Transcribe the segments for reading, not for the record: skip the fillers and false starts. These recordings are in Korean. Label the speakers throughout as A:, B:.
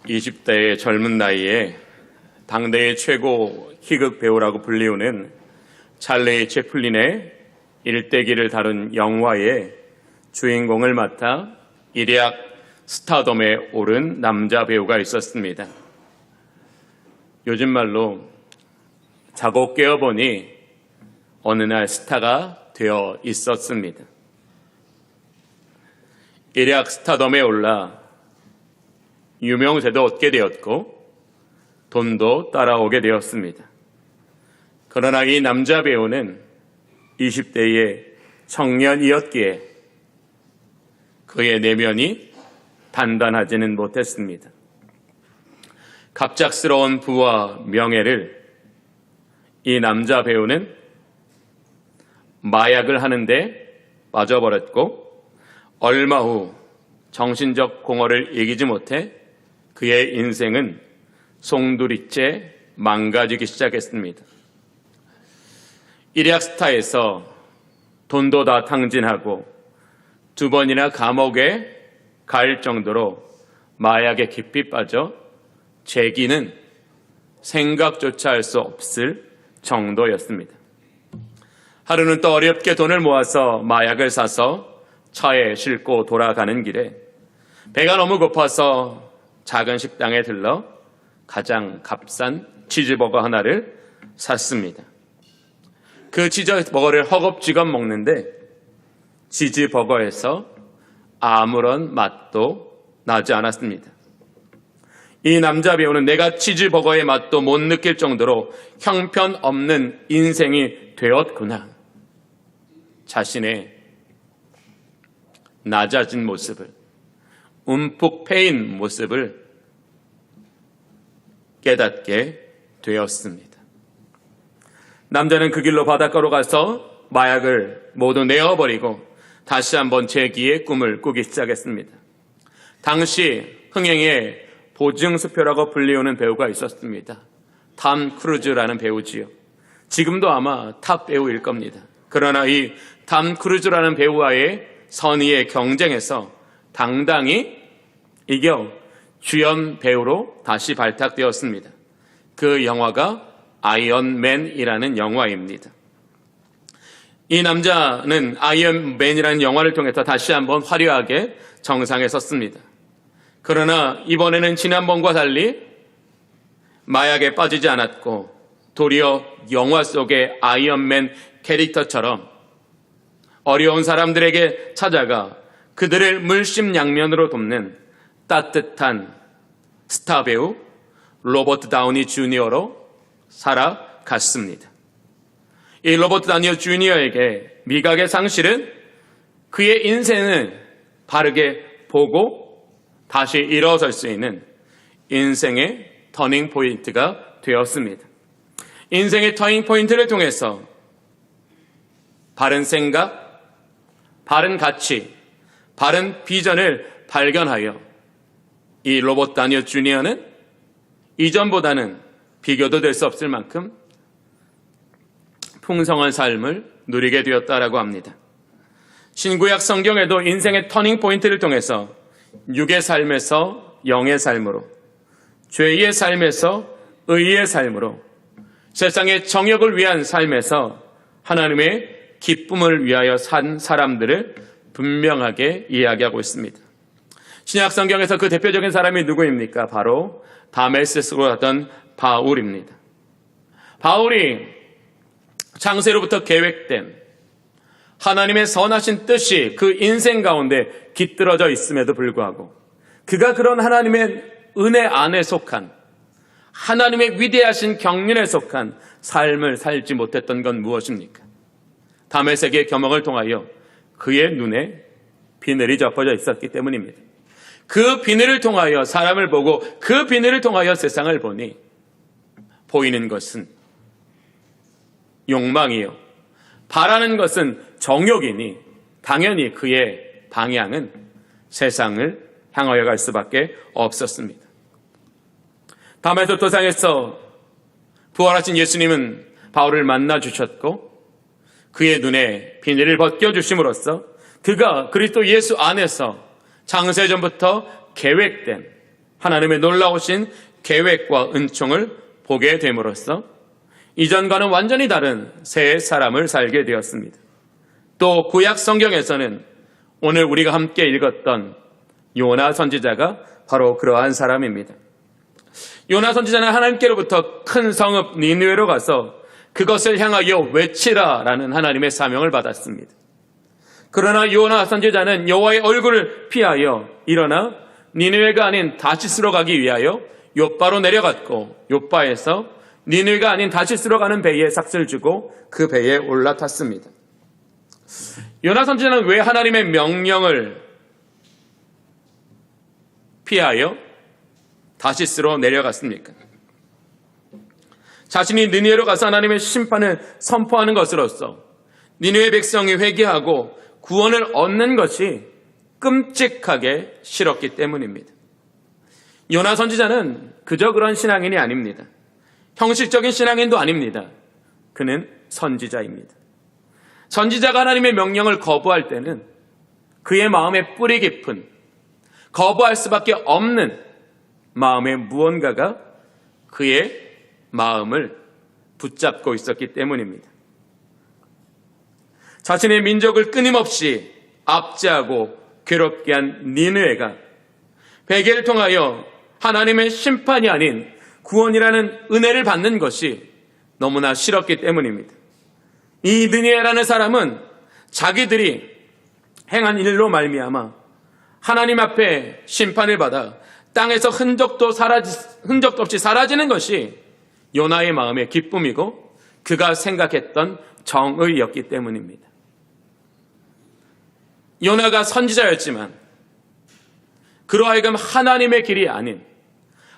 A: 20대의 젊은 나이에 당대의 최고 희극 배우라고 불리우는 찰리 채플린의 일대기를 다룬 영화의 주인공을 맡아 일약 스타덤에 오른 남자 배우가 있었습니다. 요즘 말로 자고 깨어보니 어느 날 스타가 되어 있었습니다. 일약 스타덤에 올라 유명세도 얻게 되었고 돈도 따라오게 되었습니다. 그러나 이 남자 배우는 20대의 청년이었기에 그의 내면이 단단하지는 못했습니다. 갑작스러운 부와 명예를 이 남자 배우는 마약을 하는데 빠져버렸고 얼마 후 정신적 공허를 이기지 못해 그의 인생은 송두리째 망가지기 시작했습니다. 일약 스타에서 돈도 다 탕진하고 2번이나 감옥에 갈 정도로 마약에 깊이 빠져 재기는 생각조차 할 수 없을 정도였습니다. 하루는 또 어렵게 돈을 모아서 마약을 사서 차에 싣고 돌아가는 길에 배가 너무 고파서 작은 식당에 들러 가장 값싼 치즈버거 하나를 샀습니다. 그 치즈버거를 허겁지겁 먹는데 치즈버거에서 아무런 맛도 나지 않았습니다. 이 남자 배우는 내가 치즈버거의 맛도 못 느낄 정도로 형편없는 인생이 되었구나. 자신의 낮아진 모습을, 움푹 패인 모습을 깨닫게 되었습니다. 남자는 그 길로 바닷가로 가서 마약을 모두 내어버리고 다시 한번 재기의 꿈을 꾸기 시작했습니다. 당시 흥행의 보증수표라고 불리우는 배우가 있었습니다. 탐 크루즈라는 배우지요. 지금도 아마 탑 배우일 겁니다. 그러나 이 탐 크루즈라는 배우와의 선의의 경쟁에서 당당히 이겨 주연 배우로 다시 발탁되었습니다. 그 영화가 아이언맨이라는 영화입니다. 이 남자는 아이언맨이라는 영화를 통해서 다시 한번 화려하게 정상에 섰습니다. 그러나 이번에는 지난번과 달리 마약에 빠지지 않았고 도리어 영화 속의 아이언맨 캐릭터처럼 어려운 사람들에게 찾아가 그들을 물심양면으로 돕는 따뜻한 스타 배우 로버트 다우니 주니어로 살아갔습니다. 이 로버트 다우니 주니어에게 미각의 상실은 그의 인생을 바르게 보고 다시 일어설 수 있는 인생의 터닝 포인트가 되었습니다. 인생의 터닝 포인트를 통해서 바른 생각, 바른 가치, 바른 비전을 발견하여 이 로버트 다니엘 주니어는 이전보다는 비교도 될 수 없을 만큼 풍성한 삶을 누리게 되었다라고 합니다. 신구약 성경에도 인생의 터닝 포인트를 통해서 육의 삶에서 영의 삶으로, 죄의 삶에서 의의 삶으로, 세상의 정욕을 위한 삶에서 하나님의 기쁨을 위하여 산 사람들을 분명하게 이야기하고 있습니다. 신약 성경에서 그 대표적인 사람이 누구입니까? 바로 다메섹으로 하던 바울입니다. 바울이 창세로부터 계획된 하나님의 선하신 뜻이 그 인생 가운데 깃들어져 있음에도 불구하고 그가 그런 하나님의 은혜 안에 속한 하나님의 위대하신 경륜에 속한 삶을 살지 못했던 건 무엇입니까? 다메섹의 겸응을 통하여 그의 눈에 비늘이 접어져 있었기 때문입니다. 그 비늘을 통하여 사람을 보고 그 비늘을 통하여 세상을 보니 보이는 것은 욕망이요, 바라는 것은 정욕이니 당연히 그의 방향은 세상을 향하여 갈 수밖에 없었습니다. 다메섹 도상에서 부활하신 예수님은 바울을 만나 주셨고 그의 눈에 비늘을 벗겨주심으로써 그가 그리스도 예수 안에서 창세전부터 계획된 하나님의 놀라우신 계획과 은총을 보게 됨으로써 이전과는 완전히 다른 새 사람을 살게 되었습니다. 또 구약 성경에서는 오늘 우리가 함께 읽었던 요나 선지자가 바로 그러한 사람입니다. 요나 선지자는 하나님께로부터 큰 성읍 니느웨로 가서 그것을 향하여 외치라라는 하나님의 사명을 받았습니다. 그러나 요나 선지자는 여호와의 얼굴을 피하여 일어나 니느웨가 아닌 다시스로 가기 위하여 욥바로 내려갔고 욥바에서 니느웨가 아닌 다시스로 가는 배에 삭슬 주고 그 배에 올라탔습니다. 요나 선지자는 왜 하나님의 명령을 피하여 다시스로 내려갔습니까? 자신이 니느웨로 가서 하나님의 심판을 선포하는 것으로서 니느웨 백성이 회개하고 구원을 얻는 것이 끔찍하게 싫었기 때문입니다. 요나 선지자는 그저 그런 신앙인이 아닙니다. 형식적인 신앙인도 아닙니다. 그는 선지자입니다. 선지자가 하나님의 명령을 거부할 때는 그의 마음에 뿌리 깊은 거부할 수밖에 없는 마음의 무언가가 그의 마음을 붙잡고 있었기 때문입니다. 자신의 민족을 끊임없이 압제하고 괴롭게 한 니느웨가 베개를 통하여 하나님의 심판이 아닌 구원이라는 은혜를 받는 것이 너무나 싫었기 때문입니다. 이 느니에라는 사람은 자기들이 행한 일로 말미암아 하나님 앞에 심판을 받아 땅에서 흔적도 없이 사라지는 것이 요나의 마음의 기쁨이고 그가 생각했던 정의였기 때문입니다. 요나가 선지자였지만 그로 하여금 하나님의 길이 아닌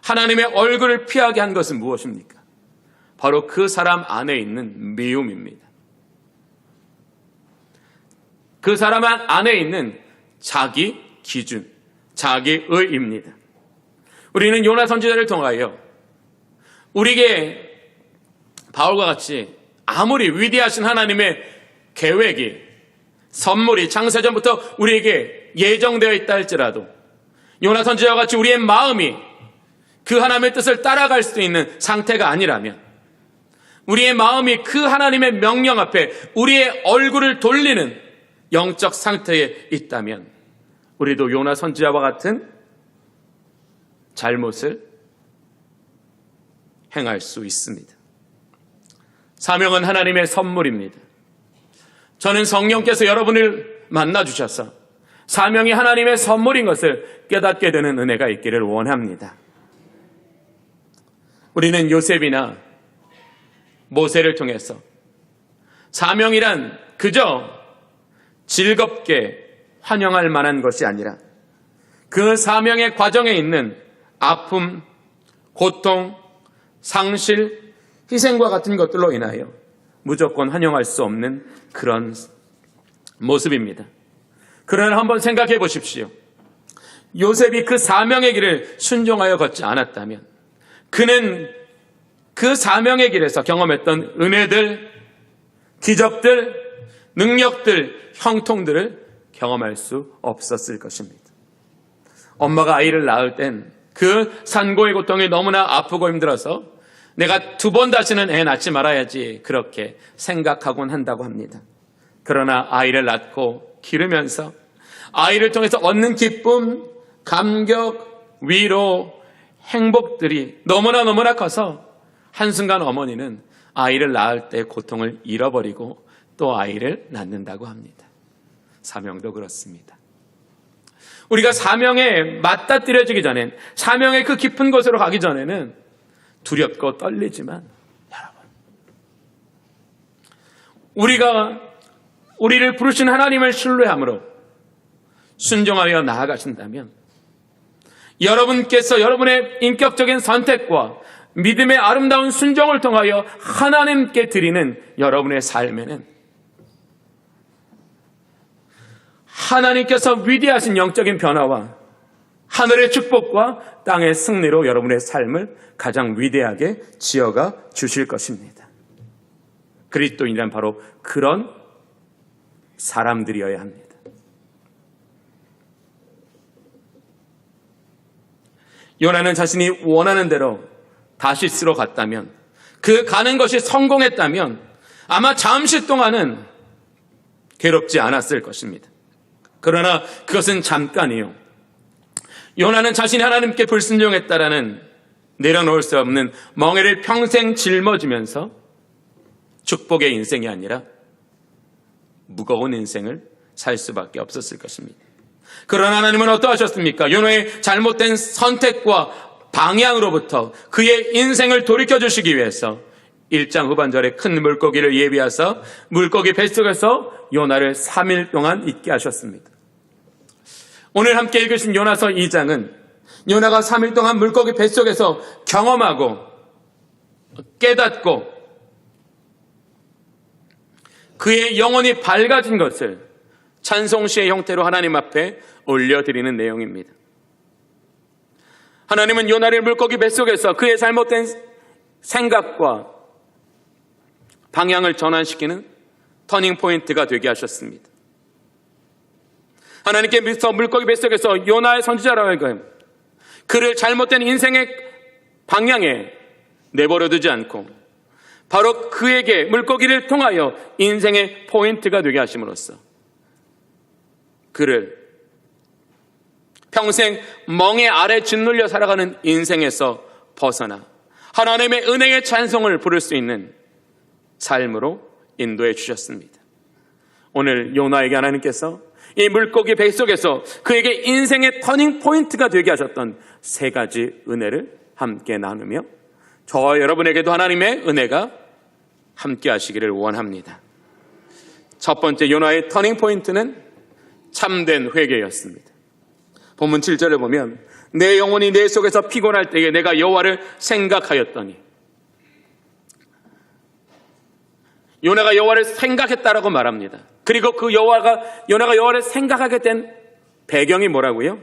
A: 하나님의 얼굴을 피하게 한 것은 무엇입니까? 바로 그 사람 안에 있는 미움입니다. 그 사람 안에 있는 자기 기준, 자기의입니다. 우리는 요나 선지자를 통하여 우리에게 바울과 같이 아무리 위대하신 하나님의 계획이 선물이 창세전부터 우리에게 예정되어 있다 할지라도 요나 선지자와 같이 우리의 마음이 그 하나님의 뜻을 따라갈 수 있는 상태가 아니라면 우리의 마음이 그 하나님의 명령 앞에 우리의 얼굴을 돌리는 영적 상태에 있다면 우리도 요나 선지자와 같은 잘못을 행할 수 있습니다. 사명은 하나님의 선물입니다. 저는 성령께서 여러분을 만나주셔서 사명이 하나님의 선물인 것을 깨닫게 되는 은혜가 있기를 원합니다. 우리는 요셉이나 모세를 통해서 사명이란 그저 즐겁게 환영할 만한 것이 아니라 그 사명의 과정에 있는 아픔, 고통, 상실, 희생과 같은 것들로 인하여 무조건 환영할 수 없는 그런 모습입니다. 그러나 한번 생각해 보십시오. 요셉이 그 사명의 길을 순종하여 걷지 않았다면 그는 그 사명의 길에서 경험했던 은혜들, 기적들, 능력들, 형통들을 경험할 수 없었을 것입니다. 엄마가 아이를 낳을 땐 그 산고의 고통이 너무나 아프고 힘들어서 내가 2번 다시는 애 낳지 말아야지 그렇게 생각하곤 한다고 합니다. 그러나 아이를 낳고 기르면서 아이를 통해서 얻는 기쁨, 감격, 위로, 행복들이 너무나 커서 한순간 어머니는 아이를 낳을 때 고통을 잃어버리고 또 아이를 낳는다고 합니다. 사명도 그렇습니다. 우리가 사명에 맞닥뜨려지기 전엔 사명의 그 깊은 곳으로 가기 전에는 두렵고 떨리지만 여러분 우리를 부르신 하나님을 신뢰함으로 순종하여 나아가신다면 여러분께서 여러분의 인격적인 선택과 믿음의 아름다운 순종을 통하여 하나님께 드리는 여러분의 삶에는 하나님께서 위대하신 영적인 변화와 하늘의 축복과 땅의 승리로 여러분의 삶을 가장 위대하게 지어가 주실 것입니다. 그리스도인이란 바로 그런 사람들이어야 합니다. 요나는 자신이 원하는 대로 다시스로 갔다면, 그 가는 것이 성공했다면 아마 잠시 동안은 괴롭지 않았을 것입니다. 그러나 그것은 잠깐이요. 요나는 자신이 하나님께 불순종했다라는 내려놓을 수 없는 멍에를 평생 짊어지면서 축복의 인생이 아니라 무거운 인생을 살 수밖에 없었을 것입니다. 그러나 하나님은 어떠하셨습니까? 요나의 잘못된 선택과 방향으로부터 그의 인생을 돌이켜주시기 위해서 1장 후반절에 큰 물고기를 예비하사 물고기 뱃속에서 요나를 3일 동안 있게 하셨습니다. 오늘 함께 읽으신 요나서 2장은 요나가 3일 동안 물고기 뱃속에서 경험하고 깨닫고 그의 영혼이 밝아진 것을 찬송시의 형태로 하나님 앞에 올려드리는 내용입니다. 하나님은 요나를 물고기 뱃속에서 그의 잘못된 생각과 방향을 전환시키는 터닝포인트가 되게 하셨습니다. 하나님께서 물고기 뱃속에서 요나의 선지자라고 하여금 그를 잘못된 인생의 방향에 내버려두지 않고 바로 그에게 물고기를 통하여 인생의 포인트가 되게 하심으로써 그를 평생 멍에 아래 짓눌려 살아가는 인생에서 벗어나 하나님의 은혜의 찬송을 부를 수 있는 삶으로 인도해 주셨습니다. 오늘 요나에게 하나님께서 이 물고기 뱃속에서 그에게 인생의 터닝 포인트가 되게 하셨던 3가지 은혜를 함께 나누며 저와 여러분에게도 하나님의 은혜가 함께 하시기를 원합니다. 첫 번째 요나의 터닝 포인트는 참된 회개였습니다. 본문 7절을 보면 내 영혼이 내 속에서 피곤할 때에 내가 여호와를 생각하였더니, 요나가 여호와를 생각했다라고 말합니다. 그리고 그 요나가 여호와를 생각하게 된 배경이 뭐라고요?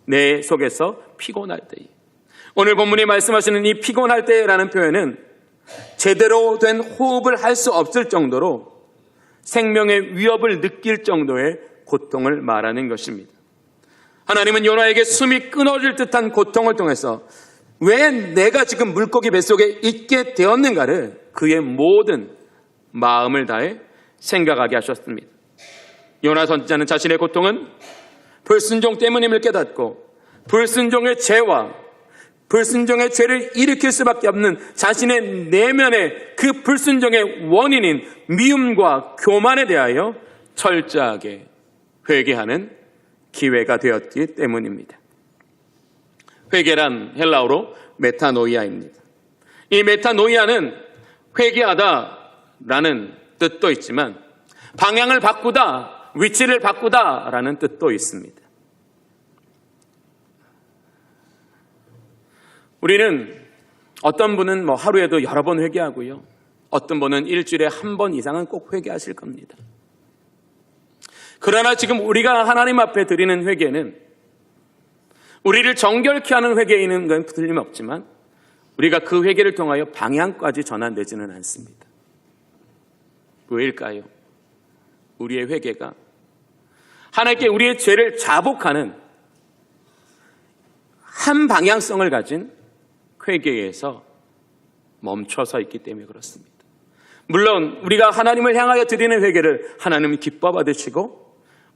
A: 내 속에서 피곤할 때에. 오늘 본문이 말씀하시는 이 피곤할 때라는 표현은 제대로 된 호흡을 할 수 없을 정도로 생명의 위협을 느낄 정도의 고통을 말하는 것입니다. 하나님은 요나에게 숨이 끊어질 듯한 고통을 통해서 왜 내가 지금 물고기 뱃속에 있게 되었는가를 그의 모든 마음을 다해 생각하게 하셨습니다. 요나 선지자는 자신의 고통은 불순종 때문임을 깨닫고 불순종의 죄와 불순종의 죄를 일으킬 수밖에 없는 자신의 내면의 그 불순종의 원인인 미움과 교만에 대하여 철저하게 회개하는 기회가 되었기 때문입니다. 회개란 헬라어로 메타노이아입니다. 이 메타노이아는 회개하다라는 뜻도 있지만 방향을 바꾸다, 위치를 바꾸다라는 뜻도 있습니다. 우리는 어떤 분은 하루에도 여러 번 회개하고요. 어떤 분은 일주일에 한 번 이상은 꼭 회개하실 겁니다. 그러나 지금 우리가 하나님 앞에 드리는 회개는 우리를 정결케 하는 회개인 건 틀림없지만 우리가 그 회개를 통하여 방향까지 전환되지는 않습니다. 왜일까요? 우리의 회개가 하나님께 우리의 죄를 자복하는 한 방향성을 가진 회개에서 멈춰서 있기 때문에 그렇습니다. 물론 우리가 하나님을 향하여 드리는 회개를 하나님이 기뻐 받으시고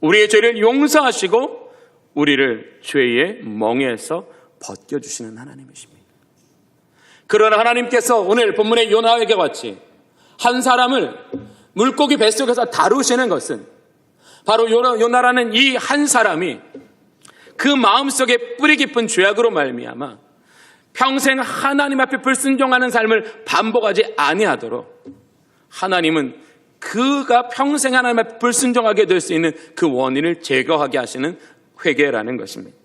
A: 우리의 죄를 용서하시고 우리를 죄의 멍에서 벗겨주시는 하나님이십니다. 그러나 하나님께서 오늘 본문의 요나에게 같이 한 사람을 물고기 뱃속에서 다루시는 것은 바로 요나라는 이 한 사람이 그 마음속에 뿌리 깊은 죄악으로 말미암아 평생 하나님 앞에 불순종하는 삶을 반복하지 아니하도록 하나님은 그가 평생 하나님 앞에 불순종하게 될 수 있는 그 원인을 제거하게 하시는 회개라는 것입니다.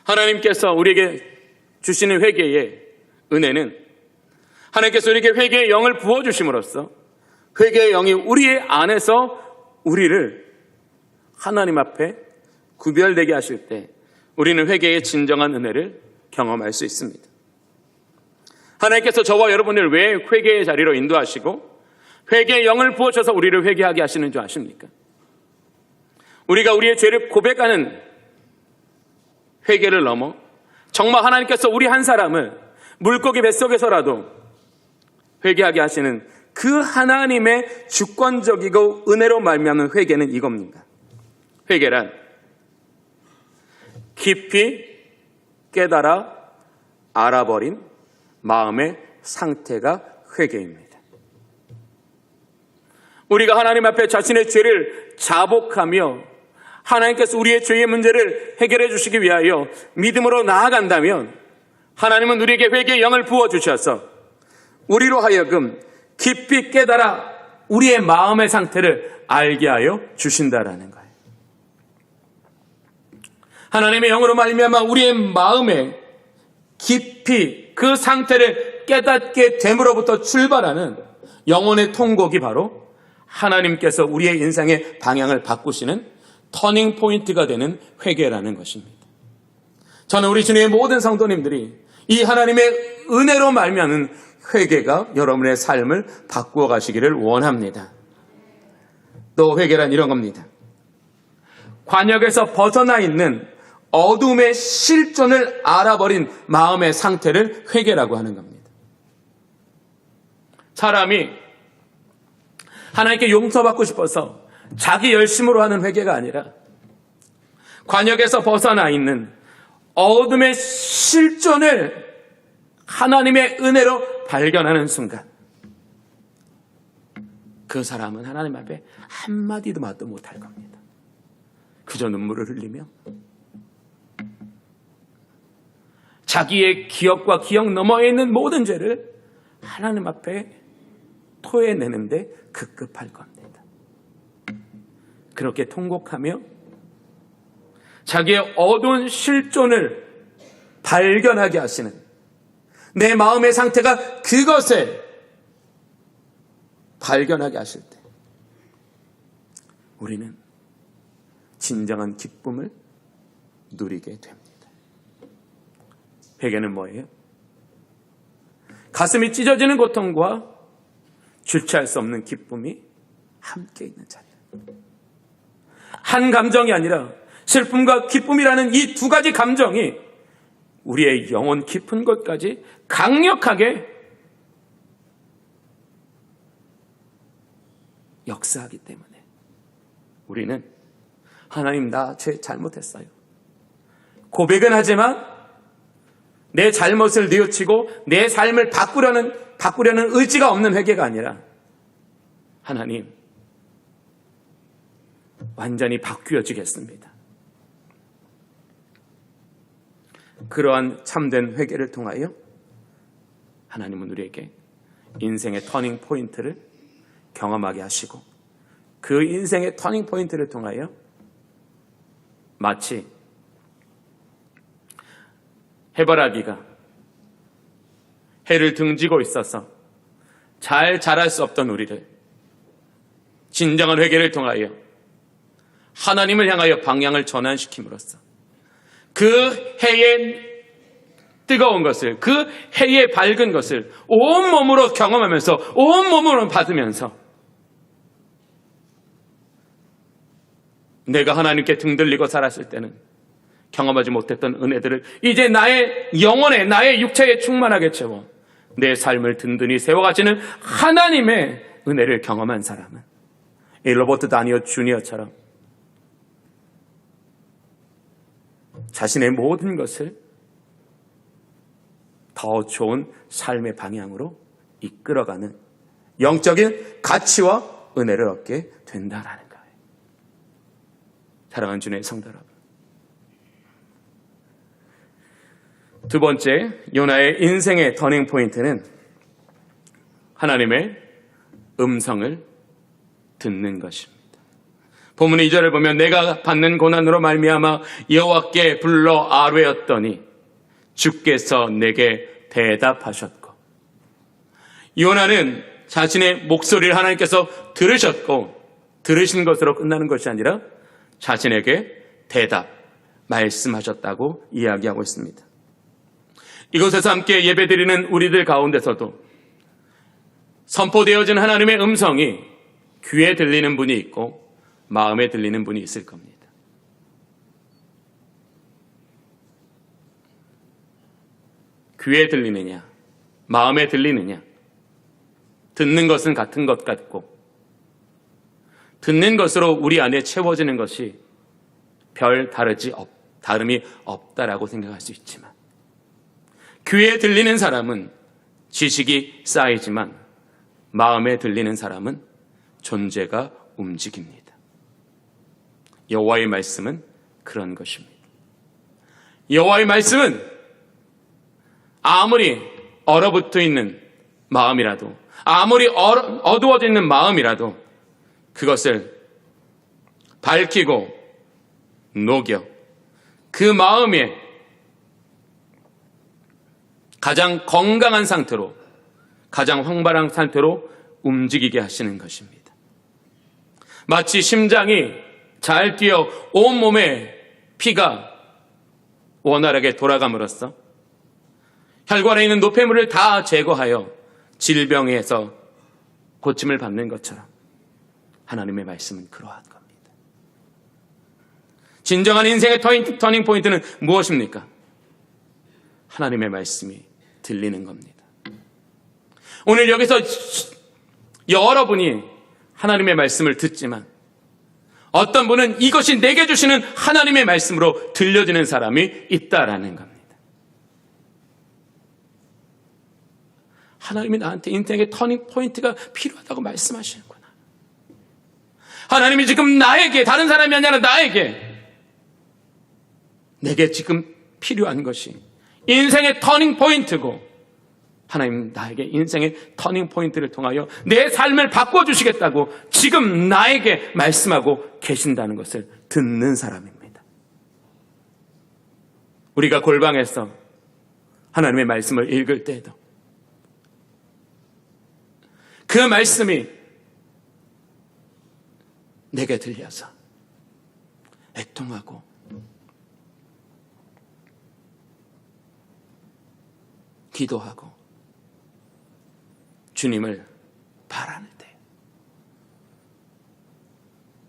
A: 하나님께서 우리에게 주시는 회개의 은혜는 하나님께서 우리에게 회개의 영을 부어주심으로써 회개의 영이 우리의 안에서 우리를 하나님 앞에 구별되게 하실 때 우리는 회개의 진정한 은혜를 경험할 수 있습니다. 하나님께서 저와 여러분을 왜 회개의 자리로 인도하시고 회개의 영을 부어셔서 우리를 회개하게 하시는 줄 아십니까? 우리가 우리의 죄를 고백하는 회개를 넘어 정말 하나님께서 우리 한 사람을 물고기 뱃속에서라도 회개하게 하시는 그 하나님의 주권적이고 은혜로 말미암는 회개는 이겁니다. 회개란 깊이 깨달아 알아버린 마음의 상태가 회개입니다. 우리가 하나님 앞에 자신의 죄를 자복하며 하나님께서 우리의 죄의 문제를 해결해 주시기 위하여 믿음으로 나아간다면 하나님은 우리에게 회개의 영을 부어주셔서 우리로 하여금 깊이 깨달아 우리의 마음의 상태를 알게 하여 주신다라는 거예요. 하나님의 영으로 말미암아 우리의 마음에 깊이 그 상태를 깨닫게 됨으로부터 출발하는 영혼의 통곡이 바로 하나님께서 우리의 인생의 방향을 바꾸시는 터닝 포인트가 되는 회개라는 것입니다. 저는 우리 주님의 모든 성도님들이 이 하나님의 은혜로 말미암은 회개가 여러분의 삶을 바꾸어 가시기를 원합니다. 또 회개란 이런 겁니다. 관역에서 벗어나 있는 어둠의 실존을 알아버린 마음의 상태를 회개라고 하는 겁니다. 사람이 하나님께 용서받고 싶어서 자기 열심으로 하는 회개가 아니라 관역에서 벗어나 있는 어둠의 실존을 하나님의 은혜로 발견하는 순간 그 사람은 하나님 앞에 한마디도 말도 못할 겁니다. 그저 눈물을 흘리며 자기의 기억과 기억 너머에 있는 모든 죄를 하나님 앞에 토해내는데 급급할 겁니다. 그렇게 통곡하며 자기의 어두운 실존을 발견하게 하시는 내 마음의 상태가 그것을 발견하게 하실 때 우리는 진정한 기쁨을 누리게 됩니다. 회개는 뭐예요? 가슴이 찢어지는 고통과 주체할 수 없는 기쁨이 함께 있는 자리예요. 한 감정이 아니라 슬픔과 기쁨이라는 이 두 가지 감정이 우리의 영혼 깊은 곳까지 강력하게 역사하기 때문에 우리는 하나님 나 죄 잘못했어요. 고백은 하지만 내 잘못을 뉘우치고 내 삶을 바꾸려는 의지가 없는 회개가 아니라 하나님 완전히 바뀌어지겠습니다. 그러한 참된 회개를 통하여 하나님은 우리에게 인생의 터닝 포인트를 경험하게 하시고 그 인생의 터닝 포인트를 통하여 마치 해바라기가 해를 등지고 있어서 잘 자랄 수 없던 우리를 진정한 회개를 통하여 하나님을 향하여 방향을 전환시킴으로써 그 해의 뜨거운 것을, 그 해의 밝은 것을 온몸으로 경험하면서 온몸으로 받으면서 내가 하나님께 등들리고 살았을 때는 경험하지 못했던 은혜들을 이제 나의 영혼에, 나의 육체에 충만하게 채워 내 삶을 든든히 세워가시는 하나님의 은혜를 경험한 사람은 이 로버트 다니어 주니어처럼 자신의 모든 것을 더 좋은 삶의 방향으로 이끌어가는 영적인 가치와 은혜를 얻게 된다라는 거예요. 사랑하는 주님의 성도 여러분, 두 번째 요나의 인생의 터닝 포인트는 하나님의 음성을 듣는 것입니다. 본문 2절을 보면 내가 받는 고난으로 말미암아 여호와께 불러 아뢰었더니 주께서 내게 대답하셨고, 요나는 자신의 목소리를 하나님께서 들으셨고 들으신 것으로 끝나는 것이 아니라 자신에게 대답, 말씀하셨다고 이야기하고 있습니다. 이곳에서 함께 예배드리는 우리들 가운데서도 선포되어진 하나님의 음성이 귀에 들리는 분이 있고 마음에 들리는 분이 있을 겁니다. 귀에 들리느냐, 마음에 들리느냐. 듣는 것은 같은 것 같고 듣는 것으로 우리 안에 채워지는 것이 별 다름이 없다라고 생각할 수 있지만 귀에 들리는 사람은 지식이 쌓이지만 마음에 들리는 사람은 존재가 움직입니다. 여호와의 말씀은 그런 것입니다. 여호와의 말씀은 아무리 얼어붙어 있는 마음이라도 아무리 어두워져 있는 마음이라도 그것을 밝히고 녹여 그 마음에 가장 건강한 상태로 가장 활발한 상태로 움직이게 하시는 것입니다. 마치 심장이 잘 뛰어 온몸에 피가 원활하게 돌아감으로써 혈관에 있는 노폐물을 다 제거하여 질병에서 고침을 받는 것처럼 하나님의 말씀은 그러한 겁니다. 진정한 인생의 터닝 포인트는 무엇입니까? 하나님의 말씀이 들리는 겁니다. 오늘 여기서 여러분이 하나님의 말씀을 듣지만 어떤 분은 이것이 내게 주시는 하나님의 말씀으로 들려지는 사람이 있다라는 겁니다. 하나님이 나한테 인생의 터닝 포인트가 필요하다고 말씀하시는구나. 하나님이 지금 나에게, 다른 사람이 아니라 내게 지금 필요한 것이 인생의 터닝 포인트고 하나님 나에게 인생의 터닝 포인트를 통하여 내 삶을 바꿔주시겠다고 지금 나에게 말씀하고 계신다는 것을 듣는 사람입니다. 우리가 골방에서 하나님의 말씀을 읽을 때에도 그 말씀이 내게 들려서 애통하고 기도하고 주님을 바라는 때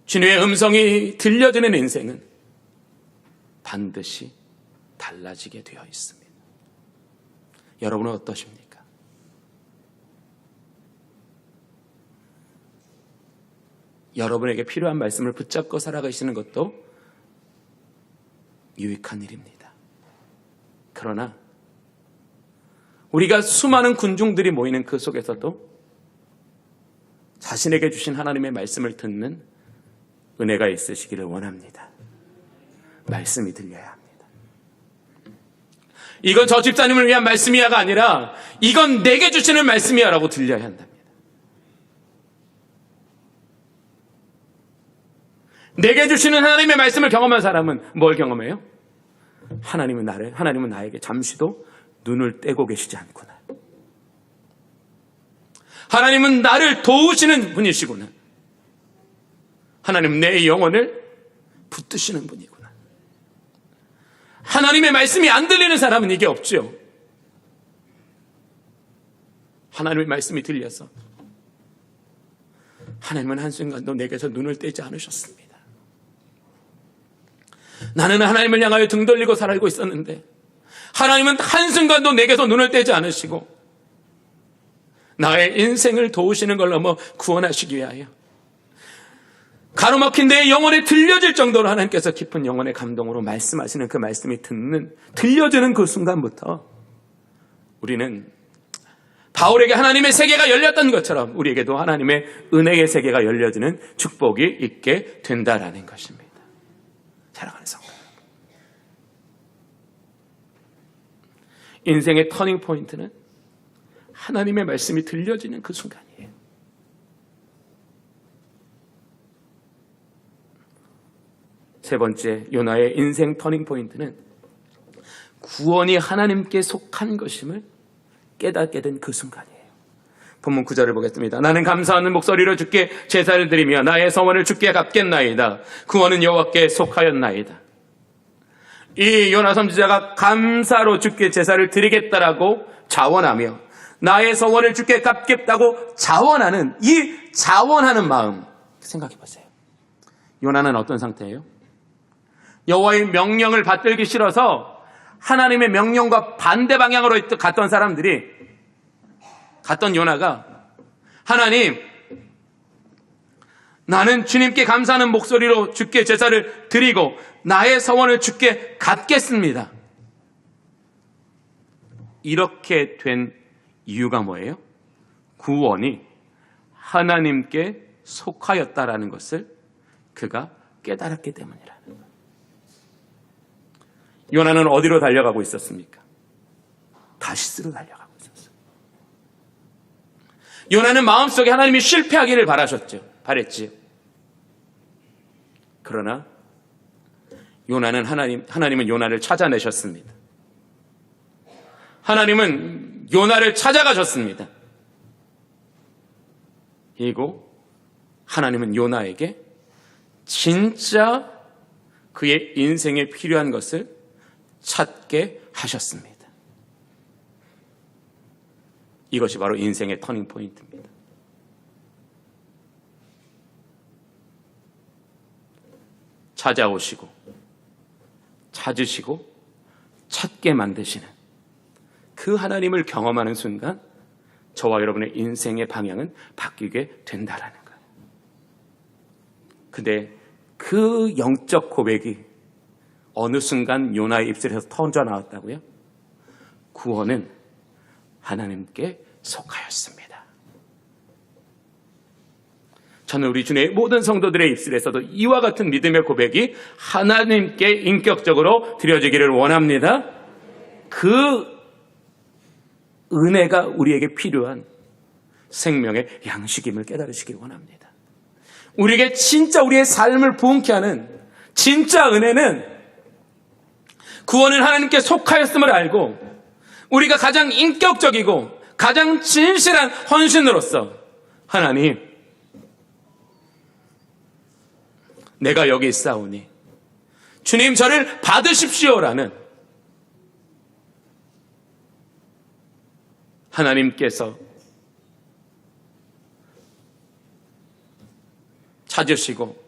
A: 주님의 음성이 들려지는 인생은 반드시 달라지게 되어 있습니다. 여러분은 어떠십니까? 여러분에게 필요한 말씀을 붙잡고 살아가시는 것도 유익한 일입니다. 그러나 우리가 수많은 군중들이 모이는 그 속에서도 자신에게 주신 하나님의 말씀을 듣는 은혜가 있으시기를 원합니다. 말씀이 들려야 합니다. 이건 저 집사님을 위한 말씀이야가 아니라 이건 내게 주시는 말씀이야라고 들려야 한답니다. 내게 주시는 하나님의 말씀을 경험한 사람은 뭘 경험해요? 하나님은 나에게 잠시도 눈을 떼고 계시지 않구나. 하나님은 나를 도우시는 분이시구나. 하나님은 내 영혼을 붙드시는 분이구나. 하나님의 말씀이 안 들리는 사람은 이게 없죠. 하나님의 말씀이 들려서 하나님은 한순간도 내게서 눈을 떼지 않으셨습니다. 나는 하나님을 향하여 등 돌리고 살고 있었는데 하나님은 한순간도 내게서 눈을 떼지 않으시고 나의 인생을 도우시는 걸 넘어 구원하시기 위하여 가로막힌 내 영혼에 들려질 정도로 하나님께서 깊은 영혼의 감동으로 말씀하시는 그 말씀이 들려지는 그 순간부터 우리는 바울에게 하나님의 세계가 열렸던 것처럼 우리에게도 하나님의 은혜의 세계가 열려지는 축복이 있게 된다라는 것입니다. 사랑하는 성도 여러분, 인생의 터닝 포인트는 하나님의 말씀이 들려지는 그 순간이에요. 세 번째, 요나의 인생 터닝 포인트는 구원이 하나님께 속한 것임을 깨닫게 된 그 순간이에요. 본문 9절을 보겠습니다. 나는 감사하는 목소리로 주께 제사를 드리며 나의 서원을 주께 갚겠나이다. 구원은 여호와께 속하였나이다. 이 요나 선지자가 감사로 주께 제사를 드리겠다라고 자원하며 나의 서원을 주께 갚겠다고 자원하는 이 자원하는 마음 생각해 보세요. 요나는 어떤 상태예요? 여호와의 명령을 받들기 싫어서 하나님의 명령과 반대 방향으로 갔던 사람들이, 갔던 요나가, 하나님, 나는 주님께 감사하는 목소리로 주께 제사를 드리고 나의 서원을 주께 갚겠습니다. 이렇게 된 이유가 뭐예요? 구원이 하나님께 속하였다라는 것을 그가 깨달았기 때문이라는 거예요. 요나는 어디로 달려가고 있었습니까? 다시스로 달려가고 있었어요. 요나는 마음속에 하나님이 실패하기를 바랬지요. 그러나 하나님은 요나를 찾아내셨습니다. 하나님은 요나를 찾아가셨습니다. 그리고 하나님은 요나에게 진짜 그의 인생에 필요한 것을 찾게 하셨습니다. 이것이 바로 인생의 터닝 포인트입니다. 찾아오시고 찾으시고 찾게 만드시는 그 하나님을 경험하는 순간 저와 여러분의 인생의 방향은 바뀌게 된다라는 거예요. 근데 그 영적 고백이 어느 순간 요나의 입술에서 터져 나왔다고요? 구원은 하나님께 속하였습니다. 저는 우리 주님의 모든 성도들의 입술에서도 이와 같은 믿음의 고백이 하나님께 인격적으로 드려지기를 원합니다. 그 은혜가 우리에게 필요한 생명의 양식임을 깨달으시길 원합니다. 우리에게 진짜 우리의 삶을 부흥케 하는 진짜 은혜는 구원은 하나님께 속하였음을 알고 우리가 가장 인격적이고 가장 진실한 헌신으로서 하나님, 내가 여기 있사오니 주님 저를 받으십시오라는 하나님께서 찾으시고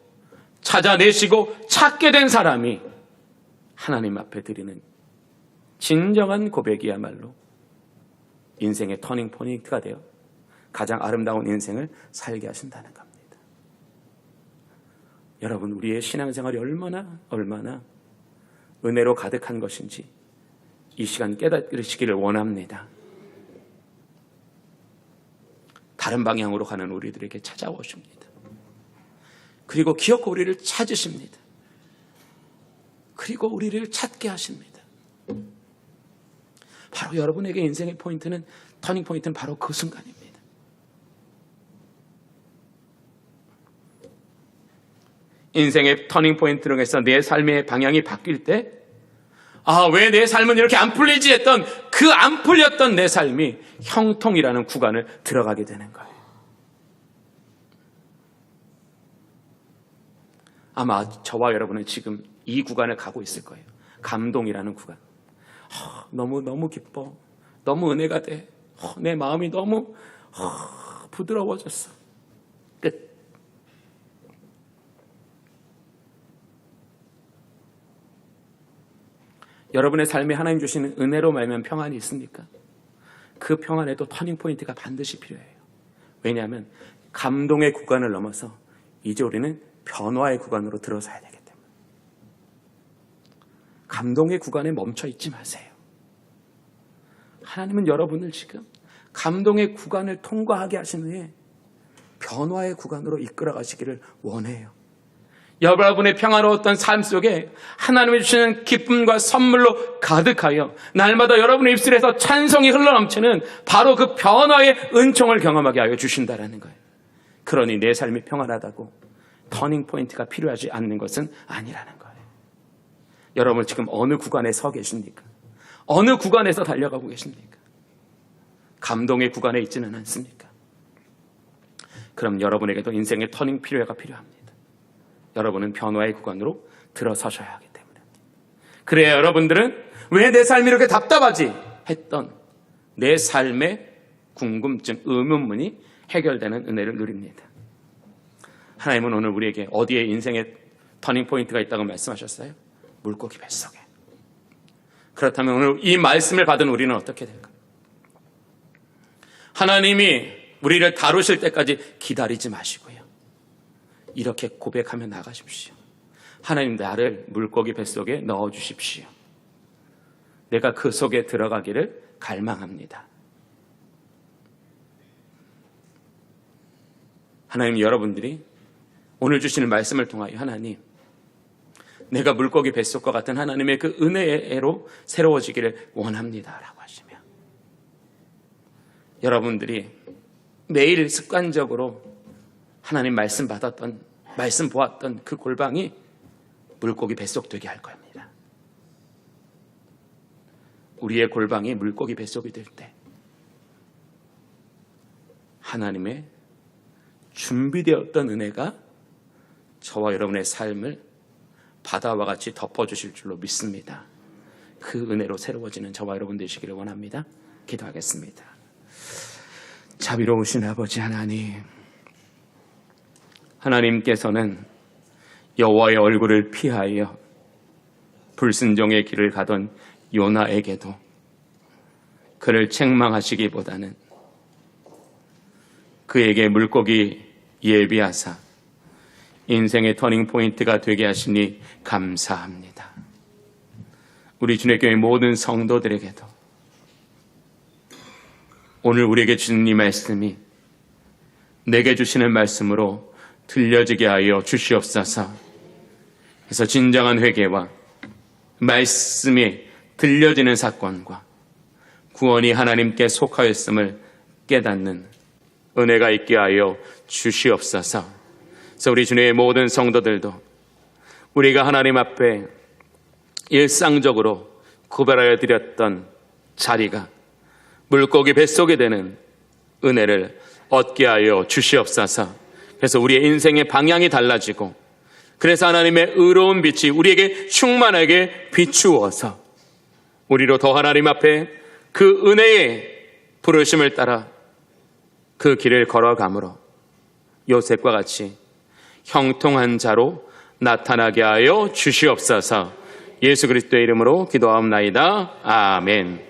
A: 찾아내시고 찾게 된 사람이 하나님 앞에 드리는 진정한 고백이야말로 인생의 터닝 포인트가 되어 가장 아름다운 인생을 살게 하신다는 겁니다. 여러분, 우리의 신앙생활이 얼마나 은혜로 가득한 것인지 이 시간 깨닫으시기를 원합니다. 다른 방향으로 가는 우리들에게 찾아오십니다. 그리고 기어코 우리를 찾으십니다. 그리고 우리를 찾게 하십니다. 바로 여러분에게 인생의 포인트는, 터닝 포인트는 바로 그 순간입니다. 인생의 터닝 포인트로 해서 내 삶의 방향이 바뀔 때, 왜 내 삶은 이렇게 안 풀리지 했던 그 안 풀렸던 내 삶이 형통이라는 구간을 들어가게 되는 거예요. 아마 저와 여러분은 지금 이 구간을 가고 있을 거예요. 감동이라는 구간. 너무 기뻐. 너무 은혜가 돼. 내 마음이 너무 부드러워졌어. 끝. 여러분의 삶에 하나님 주시는 은혜로 말미암은 평안이 있습니까? 그 평안에도 터닝 포인트가 반드시 필요해요. 왜냐하면 감동의 구간을 넘어서 이제 우리는 변화의 구간으로 들어서야 되기 때문에. 감동의 구간에 멈춰 있지 마세요. 하나님은 여러분을 지금 감동의 구간을 통과하게 하신 후에 변화의 구간으로 이끌어 가시기를 원해요. 여러분의 평화로웠던 삶 속에 하나님이 주시는 기쁨과 선물로 가득하여 날마다 여러분의 입술에서 찬송이 흘러넘치는 바로 그 변화의 은총을 경험하게 하여 주신다라는 거예요. 그러니 내 삶이 평안하다고 터닝 포인트가 필요하지 않는 것은 아니라는 거예요. 여러분 지금 어느 구간에 서 계십니까? 어느 구간에서 달려가고 계십니까? 감동의 구간에 있지는 않습니까? 그럼 여러분에게도 인생의 터닝 필요가 필요합니다. 여러분은 변화의 구간으로 들어서셔야 하기 때문에. 그래야 여러분들은 왜 내 삶이 이렇게 답답하지 했던 내 삶의 궁금증, 의문문이 해결되는 은혜를 누립니다. 하나님은 오늘 우리에게 어디에 인생의 터닝 포인트가 있다고 말씀하셨어요? 물고기 뱃속에. 그렇다면 오늘 이 말씀을 받은 우리는 어떻게 될까요? 하나님이 우리를 다루실 때까지 기다리지 마시고요. 이렇게 고백하며 나가십시오. 하나님, 나를 물고기 뱃속에 넣어주십시오. 내가 그 속에 들어가기를 갈망합니다. 하나님, 여러분들이 오늘 주시는 말씀을 통하여 하나님, 내가 물고기 뱃속과 같은 하나님의 그 은혜로 새로워지기를 원합니다 라고 하시며, 여러분들이 매일 습관적으로 하나님 말씀 받았던, 말씀 보았던 그 골방이 물고기 뱃속 되게 할 겁니다. 우리의 골방이 물고기 뱃속이 될 때 하나님의 준비되었던 은혜가 저와 여러분의 삶을 바다와 같이 덮어주실 줄로 믿습니다. 그 은혜로 새로워지는 저와 여러분 되시기를 원합니다. 기도하겠습니다. 자비로우신 아버지 하나님, 하나님께서는 여호와의 얼굴을 피하여 불순종의 길을 가던 요나에게도 그를 책망하시기보다는 그에게 물고기 예비하사 인생의 터닝포인트가 되게 하시니 감사합니다. 우리 주의 교회 모든 성도들에게도 오늘 우리에게 주신 이 말씀이 내게 주시는 말씀으로 들려지게 하여 주시옵소서. 그래서 진정한 회개와 말씀이 들려지는 사건과 구원이 하나님께 속하였음을 깨닫는 은혜가 있게 하여 주시옵소서. 그래서 우리 주님의 모든 성도들도 우리가 하나님 앞에 일상적으로 구별하여 드렸던 자리가 물고기 뱃속에 되는 은혜를 얻게 하여 주시옵소서. 그래서 우리의 인생의 방향이 달라지고, 그래서 하나님의 의로운 빛이 우리에게 충만하게 비추어서 우리로 더 하나님 앞에 그 은혜의 부르심을 따라 그 길을 걸어가므로 요셉과 같이 형통한 자로 나타나게 하여 주시옵소서. 예수 그리스도의 이름으로 기도하옵나이다. 아멘.